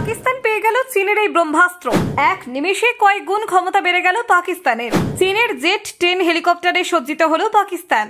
পাকিস্তান পেয়ে গেল চীনের এই ব্রহ্মাস্ত্র। এক নিমেষে কয়েক গুণ ক্ষমতা বেড়ে গেল পাকিস্তানের। চীনের জেট-10 হেলিকপ্টারে সজ্জিত হলো পাকিস্তান।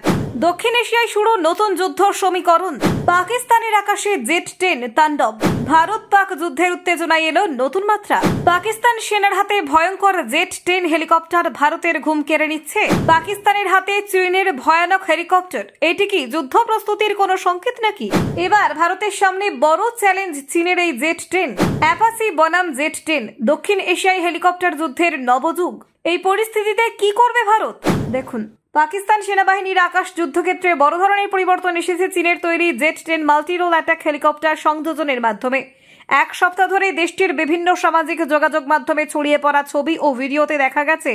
দক্ষিণ এশিয়ায় শুরু নতুন যুদ্ধ সমীকরণ। পাকিস্তানের আকাশে জেট-10 তাণ্ডব। ভারত পাক যুদ্ধের উত্তেজনায় এলো নতুন মাত্রা। পাকিস্তান সেনার হাতে ভয়ঙ্কর জেট-10 হেলিকপ্টার ভারতের ঘুম কেড়ে নিচ্ছে। পাকিস্তানের হাতে চীনের ভয়ানক হেলিকপ্টার। এটি কি যুদ্ধ প্রস্তুতির কোনো সংকেত নাকি? এবার ভারতের সামনে বড় চ্যালেঞ্জ চীনের এই জেট-10। অ্যাপাচি বনাম জেট-10 দক্ষিণ এশিয়ায় হেলিকপ্টার যুদ্ধের নবযুগ। এই পরিস্থিতিতে কি করবে ভারত? দেখুন, পাকিস্তান সেনাবাহিনীর আকাশ যুদ্ধক্ষেত্রে বড় ধরনের পরিবর্তন এসেছে চীনের তৈরি জেট-10 মাল্টি-রোল অ্যাটাক হেলিকপ্টার সংযোজনের মাধ্যমে। এক সপ্তাহ ধরে দেশটির বিভিন্ন সামাজিক যোগাযোগ মাধ্যমে ছড়িয়ে পড়া ছবি ও ভিডিওতে দেখা গেছে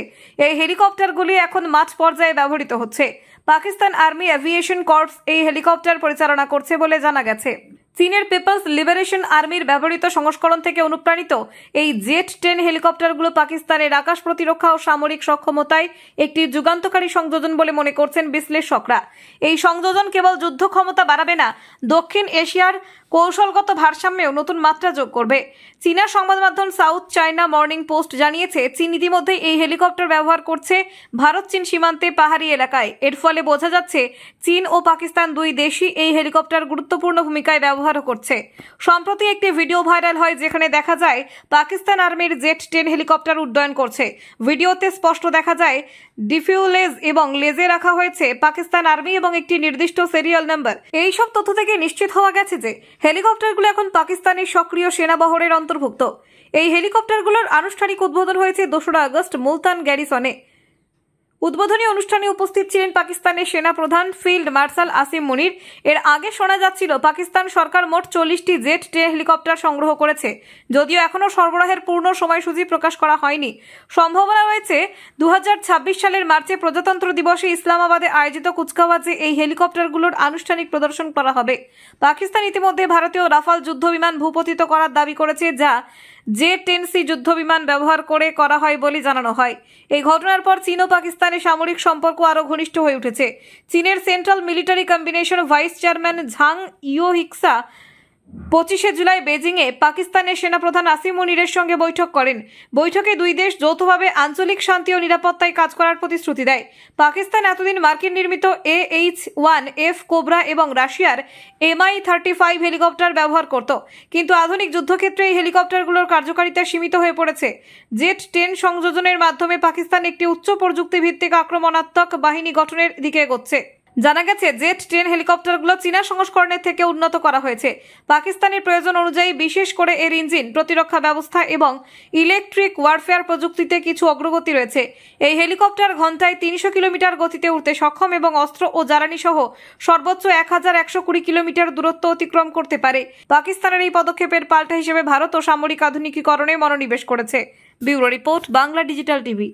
এই হেলিকপ্টারগুলি এখন মাঠ পর্যায়ে ব্যবহৃত হচ্ছে। পাকিস্তান আর্মি এভিয়েশন কর্পস এই হেলিকপ্টার পরিচালনা করছে বলে জানা গেছে। চীনের পিপলস লিবারেশন আর্মির ব্যবহৃত সংস্করণ থেকে অনুপ্রাণিত এই জেট-10 হেলিকপ্টারগুলো পাকিস্তানের আকাশ প্রতিরক্ষা ও সামরিক সক্ষমতায় একটি যুগান্তকারী সংযোজন বলে মনে করছেন বিশ্লেষকরা। এই সংযোজন কেবল যুদ্ধ ক্ষমতা বাড়াবে না, দক্ষিণ এশিয়ার কৌশলগত ভারসাম্যেও নতুন মাত্রা যোগ করবে। চীনা সংবাদ মাধ্যম সাউথ চায়না মর্নিং পোস্ট জানিয়েছে, চীন ইতিমধ্যে এই হেলিকপ্টার ব্যবহার করছে ভারত চীন সীমান্তে পাহাড়ি এলাকায়। এর ফলে বোঝা যাচ্ছে চীন ও পাকিস্তান দুই দেশই এই হেলিকপ্টার গুরুত্বপূর্ণ ভূমিকায় ব্যবহার করছে। সম্প্রতি একটি ভিডিও ভাইরাল হয় যেখানে দেখা যায় পাকিস্তান আর্মির জেট-10 হেলিকপ্টার উড্ডয়ন করছে। ভিডিওতে স্পষ্ট দেখা যায় ডিফিউলেজ এবং লেজে রাখা হয়েছে পাকিস্তান আর্মি এবং একটি নির্দিষ্ট সিরিয়াল নাম্বার। এইসব তথ্য থেকে নিশ্চিত হওয়া গেছে যে হেলিকপ্টারগুলো এখন পাকিস্তানের সক্রিয় সেনাবহরের অন্তর্ভুক্ত। এই হেলিকপ্টারগুলোর আনুষ্ঠানিক উদ্বোধন হয়েছে 2রা আগস্ট মুলতান গ্যারিসনে। উদ্বোধনী অনুষ্ঠানে উপস্থিত ছিলেন পাকিস্তানের সেনা প্রধান ফিল্ড মার্শাল আসিম মুনির। এর আগে শোনা যাচ্ছিল পাকিস্তান সরকার মোট 40টি জেট-10 হেলিকপ্টার সংগ্রহ করেছে, যদিও এখনও সরবরাহের পূর্ণ সময়সূচি প্রকাশ করা হয়নি। সম্ভাবনা রয়েছে 2026 সালের মার্চে প্রজাতন্ত্র দিবসে ইসলামাবাদে আয়োজিত কুচকাওয়াজে এই হেলিকপ্টারগুলোর আনুষ্ঠানিক প্রদর্শন করা হবে। পাকিস্তান ইতিমধ্যে ভারতীয় রাফাল যুদ্ধবিমান ভূপতিত করার দাবি করেছে, যা জে-10C যুদ্ধবিমান ব্যবহার করে করা হয় বলে জানানো হয়। এই ঘটনার পর চীন ও পাকিস্তানের সামরিক সম্পর্ক আরও ঘনিষ্ঠ হয়ে উঠেছে। চীনের central military combination vice chairman Zhang Youxia 25শে জুলাই বেজিংয়ে পাকিস্তানের সেনাপ্রধান আসিম মুনিরের সঙ্গে বৈঠক করেন। বৈঠকে দুই দেশ যৌথভাবে আঞ্চলিক শান্তি ও নিরাপত্তায় কাজ করার প্রতিশ্রুতি দেয়। পাকিস্তান এতদিন মার্কিন নির্মিত AH-1F কোবরা এবং রাশিয়ার Mi-35 হেলিকপ্টার ব্যবহার করত, কিন্তু আধুনিক যুদ্ধক্ষেত্রে এই হেলিকপ্টারগুলোর কার্যকারিতা সীমিত হয়ে পড়েছে। জেট-10 সংযোজনের মাধ্যমে পাকিস্তান একটি উচ্চ প্রযুক্তি ভিত্তিক আক্রমণাত্মক বাহিনী গঠনের দিকে এগোচ্ছে। জানা গেছে জেট-10 হেলিকপ্টারগুলো চীনা সংস্করণের থেকে উন্নত করা হয়েছে। পাকিস্তানের প্রয়োজন অনুযায়ী বিশেষ করে এর ইঞ্জিন, প্রতিরক্ষা ব্যবস্থা এবং ইলেকট্রিক ওয়ারফেয়ার প্রযুক্তিতে কিছু অগ্রগতি রয়েছে। এই হেলিকপ্টার ঘন্টায় 300 কিলোমিটার গতিতে উড়তে সক্ষম এবং অস্ত্র ও জ্বালানি সহ সর্বোচ্চ 1120 কিলোমিটার দূরত্ব অতিক্রম করতে পারে। পাকিস্তানের এই পদক্ষেপের পাল্টা হিসেবে ভারত ও সামরিক আধুনিকীকরণে মনোনিবেশ করেছে। Bureau report, Bangla digital TV.